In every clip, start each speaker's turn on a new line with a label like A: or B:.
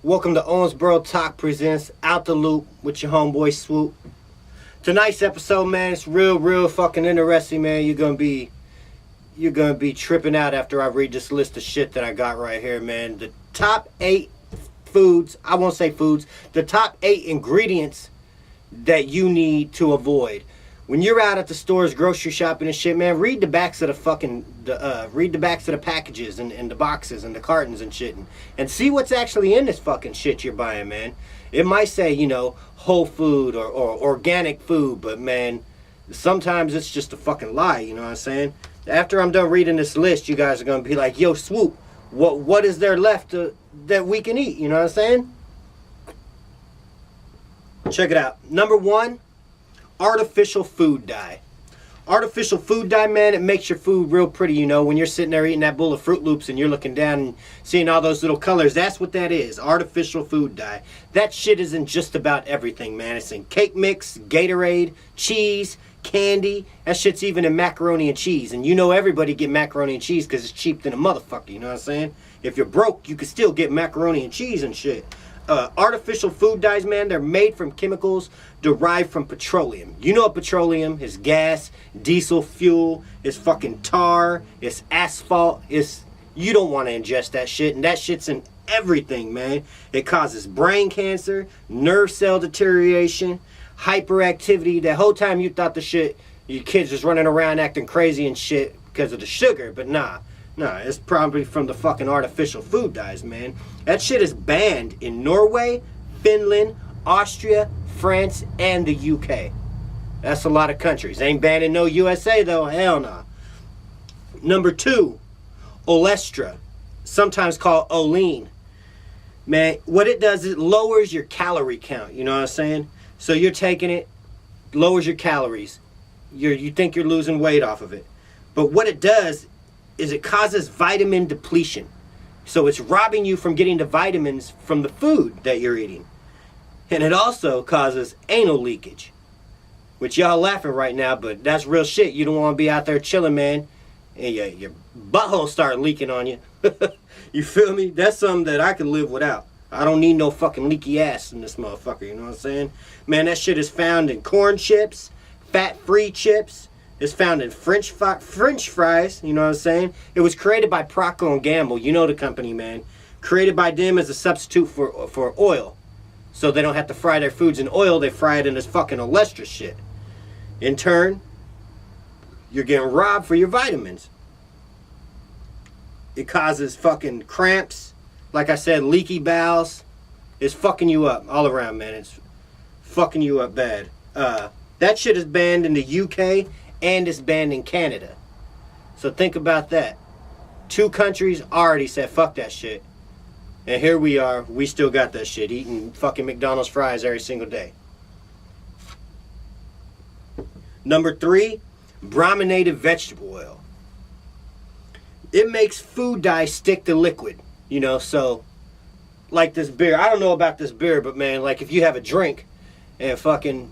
A: Welcome to Owensboro Talk presents Out the Loop with your homeboy Swoop. Tonight's episode, man, it's real fucking interesting, man. You're gonna be tripping out after I read this list of shit that I got right here, man. The top 8 foods, I won't say foods, the top 8 ingredients that you need to avoid. When you're out at the stores grocery shopping and shit, man, read the backs of the packages and the boxes and the cartons and shit, and see what's actually in this fucking shit you're buying, man. It might say, whole food or organic food, but man, sometimes it's just a fucking lie, you know what I'm saying? After I'm done reading this list, you guys are gonna be like, yo, Swoop, what is there left that we can eat, you know what I'm saying? Check it out. Number 1, artificial food dye. Artificial food dye, man, it makes your food real pretty, when you're sitting there eating that bowl of Fruit Loops and you're looking down and seeing all those little colors. That's what that is, artificial food dye. That shit isn't just about everything, man. It's in cake mix, Gatorade, cheese, candy. That shit's even in macaroni and cheese. And everybody get macaroni and cheese because it's cheap than a motherfucker, you know what I'm saying? If you're broke, you can still get macaroni and cheese and shit. Artificial food dyes, man, they're made from chemicals derived from petroleum. You know what petroleum is? Gas, diesel fuel, it's fucking tar, it's asphalt, you don't want to ingest that shit, and that shit's in everything, man. It causes brain cancer, nerve cell deterioration, hyperactivity. The whole time you thought your kids was running around acting crazy and shit because of the sugar, but nah, it's probably from the fucking artificial food dyes, man. That shit is banned in Norway, Finland, Austria, France, and the UK. That's a lot of countries. Ain't banned in no USA, though. Hell no. Number 2, Olestra, sometimes called Olean. Man, what it does is it lowers your calorie count, you know what I'm saying? So you're taking it, lowers your calories. You think you're losing weight off of it. But what it does is it causes vitamin depletion. So it's robbing you from getting the vitamins from the food that you're eating. And it also causes anal leakage. Which y'all laughing right now, but that's real shit. You don't want to be out there chilling, man, and your butthole start leaking on you. You feel me? That's something that I can live without. I don't need no fucking leaky ass in this motherfucker, you know what I'm saying? Man, that shit is found in corn chips, fat-free chips. It's found in French fries, you know what I'm saying? It was created by Procter & Gamble, you know the company, man. Created by them as a substitute for oil. So they don't have to fry their foods in oil, they fry it in this fucking Olestra shit. In turn, you're getting robbed for your vitamins. It causes fucking cramps, like I said, leaky bowels. It's fucking you up all around, man. It's fucking you up bad. That shit is banned in the UK and it's banned in Canada. So think about that. 2 countries already said fuck that shit. And here we are, we still got that shit, eating fucking McDonald's fries every single day. Number 3, brominated vegetable oil. It makes food dye stick to liquid, so like this beer. I don't know about this beer, but man, like if you have a drink and fucking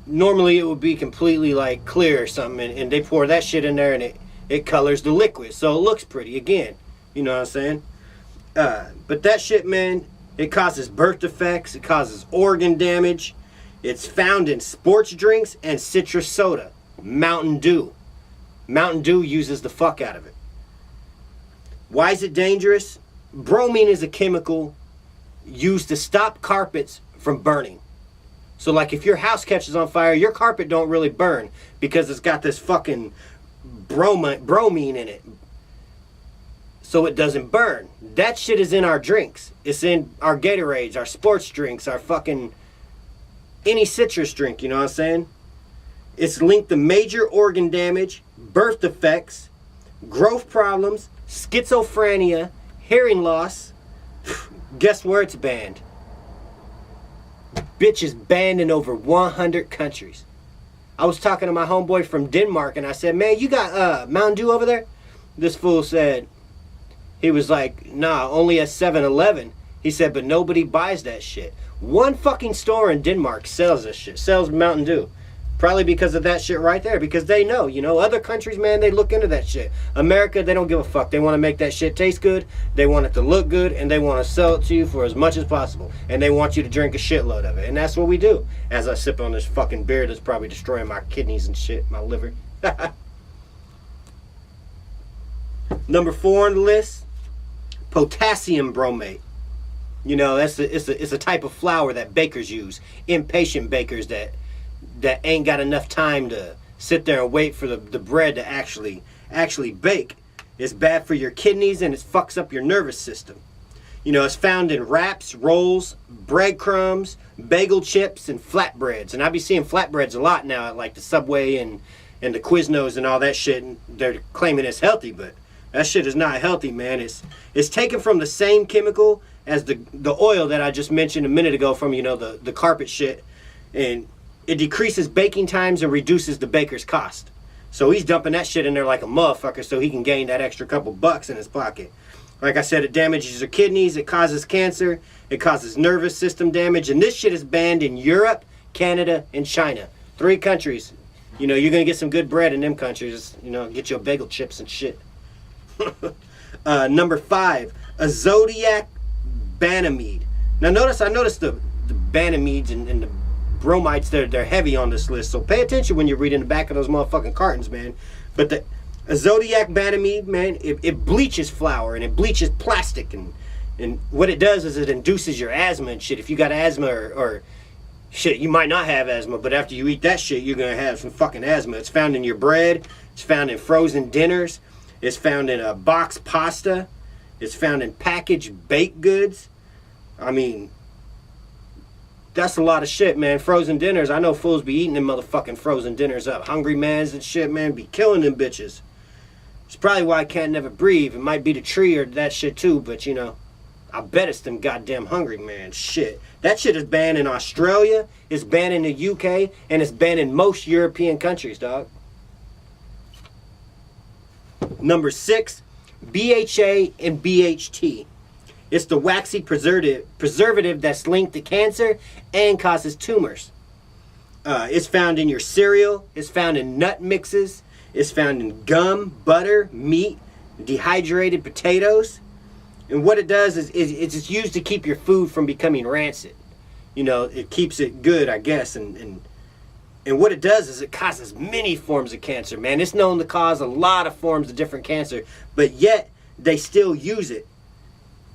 A: normally it would be completely like clear or something, and they pour that shit in there and it colors the liquid so it looks pretty again, you know what I'm saying? But that shit, man, it causes birth defects, it causes organ damage. It's found in sports drinks and citrus soda. Mountain Dew uses the fuck out of it. Why is it dangerous? Bromine is a chemical used to stop carpets from burning. So like if your house catches on fire, your carpet don't really burn because it's got this fucking bromine in it. So it doesn't burn. That shit is in our drinks. It's in our Gatorades, our sports drinks, our fucking any citrus drink, you know what I'm saying? It's linked to major organ damage, birth defects, growth problems, schizophrenia, hearing loss. Guess where it's banned? Bitch is banned in over 100 countries. I was talking to my homeboy from Denmark and I said, man, you got Mountain Dew over there? This fool said, he was like, nah, only at 7-Eleven. He said, but nobody buys that shit. One fucking store in Denmark sells this shit, sells Mountain Dew. Probably because of that shit right there. Because they know, you know, other countries, man, they look into that shit. America, they don't give a fuck. They want to make that shit taste good. They want it to look good. And they want to sell it to you for as much as possible. And they want you to drink a shitload of it. And that's what we do. As I sip on this fucking beer that's probably destroying my kidneys and shit. My liver. Number 4 on the list. Potassium bromate. You know, it's a type of flour that bakers use. Impatient bakers that ain't got enough time to sit there and wait for the bread to actually bake. It's bad for your kidneys and it fucks up your nervous system. You know, it's found in wraps, rolls, breadcrumbs, bagel chips, and flatbreads. And I be seeing flatbreads a lot now at like the Subway and the Quiznos and all that shit. And they're claiming it's healthy, but that shit is not healthy, man. It's taken from the same chemical as the oil that I just mentioned a minute ago from, you know, the carpet shit. And it decreases baking times and reduces the baker's cost. So he's dumping that shit in there like a motherfucker so he can gain that extra couple bucks in his pocket. Like I said, it damages your kidneys, it causes cancer, it causes nervous system damage, and this shit is banned in Europe, Canada, and China. 3 countries. You know, you're going to get some good bread in them countries. You know, get your bagel chips and shit. Number 5, a Zodiac Banamide. Now I noticed the Banamides and the bromides, they're heavy on this list, so pay attention when you're reading the back of those motherfucking cartons, man. But a Zodiac Banamide, man, it bleaches flour and it bleaches plastic, and what it does is it induces your asthma and shit. If you got asthma or shit, you might not have asthma, but after you eat that shit, you're gonna have some fucking asthma. It's found in your bread, it's found in frozen dinners, it's found in a box pasta, it's found in packaged baked goods. I mean, that's a lot of shit, man. Frozen dinners. I know fools be eating them motherfucking frozen dinners up. Hungry mans and shit, man, be killing them bitches. It's probably why I can't never breathe. It might be the tree or that shit too, but you know, I bet it's them goddamn hungry man shit. That shit is banned in Australia, it's banned in the UK, and it's banned in most European countries, dog. Number 6, BHA and BHT. It's the waxy preservative that's linked to cancer and causes tumors. It's found in your cereal. It's found in nut mixes. It's found in gum, butter, meat, dehydrated potatoes. And what it does is it's used to keep your food from becoming rancid. You know, it keeps it good, I guess. And what it does is it causes many forms of cancer, man. It's known to cause a lot of forms of different cancer, but yet they still use it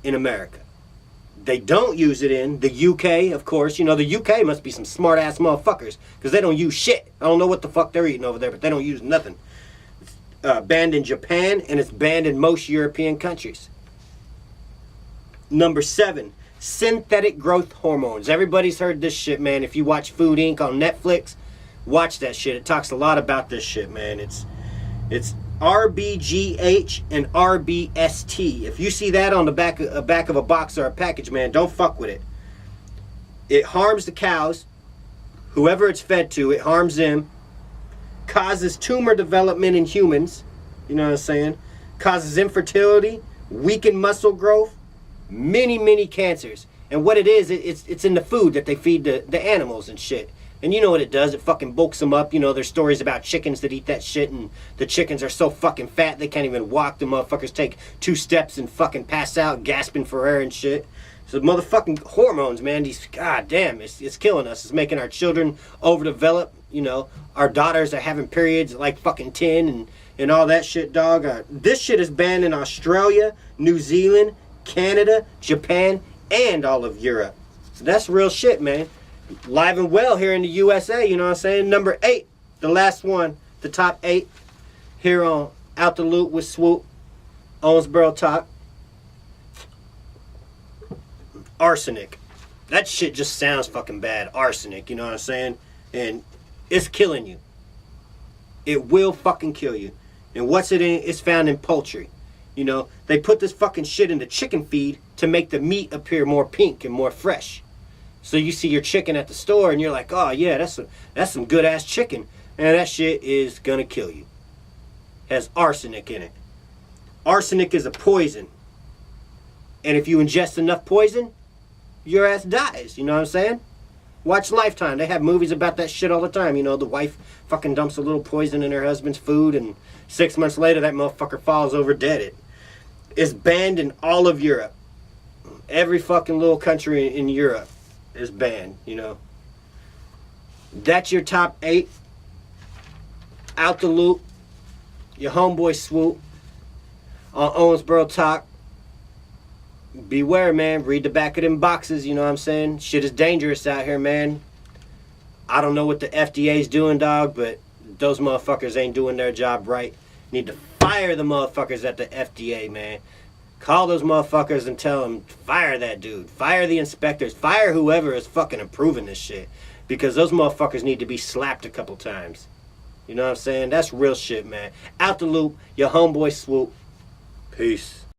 A: in America. They don't use it in the UK, of course. You know, the UK must be some smart ass motherfuckers because they don't use shit. I don't know what the fuck they're eating over there, but they don't use nothing. It's banned in Japan, and it's banned in most European countries. Number 7, synthetic growth hormones. Everybody's heard this shit, man. If you watch Food Inc. on Netflix, watch that shit. It talks a lot about this shit, man. It's RBGH and RBST. If you see that on the back of a box or a package, man, don't fuck with it. It harms the cows. Whoever it's fed to, it harms them. Causes tumor development in humans. You know what I'm saying? Causes infertility, weakened muscle growth, many cancers. And what it is, it's in the food that they feed the animals and shit. And you know what it does, it fucking bulks them up. You know, there's stories about chickens that eat that shit, and the chickens are so fucking fat they can't even walk. The motherfuckers take 2 steps and fucking pass out, gasping for air and shit. So motherfucking hormones, man, these, goddamn, it's killing us. It's making our children overdeveloped. You know, our daughters are having periods at like fucking 10 and all that shit, dog. This shit is banned in Australia, New Zealand, Canada, Japan, and all of Europe. So that's real shit, man. Live and well here in the USA, you know what I'm saying? Number 8, the last one, the top 8 here on Out the Loot with Swoop, Owensboro Talk. Arsenic. That shit just sounds fucking bad. Arsenic, you know what I'm saying? And it's killing you. It will fucking kill you. And what's it in? It's found in poultry. You know, they put this fucking shit in the chicken feed to make the meat appear more pink and more fresh. So you see your chicken at the store and you're like, oh yeah, that's some good ass chicken. And that shit is gonna kill you. Has arsenic in it. Arsenic is a poison. And if you ingest enough poison, your ass dies. You know what I'm saying? Watch Lifetime. They have movies about that shit all the time. You know, the wife fucking dumps a little poison in her husband's food, and 6 months later, that motherfucker falls over dead. It's banned in all of Europe. Every fucking little country in Europe is banned, you know. That's your top 8. Out the loop. Your homeboy Swoop. On Owensboro Talk. Beware, man. Read the back of them boxes, you know what I'm saying? Shit is dangerous out here, man. I don't know what the FDA's doing, dog, but those motherfuckers ain't doing their job right. Need to fire the motherfuckers at the FDA, man. Call those motherfuckers and tell them, fire that dude. Fire the inspectors. Fire whoever is fucking approving this shit. Because those motherfuckers need to be slapped a couple times. You know what I'm saying? That's real shit, man. Out the loop. Your homeboy Swoop. Peace.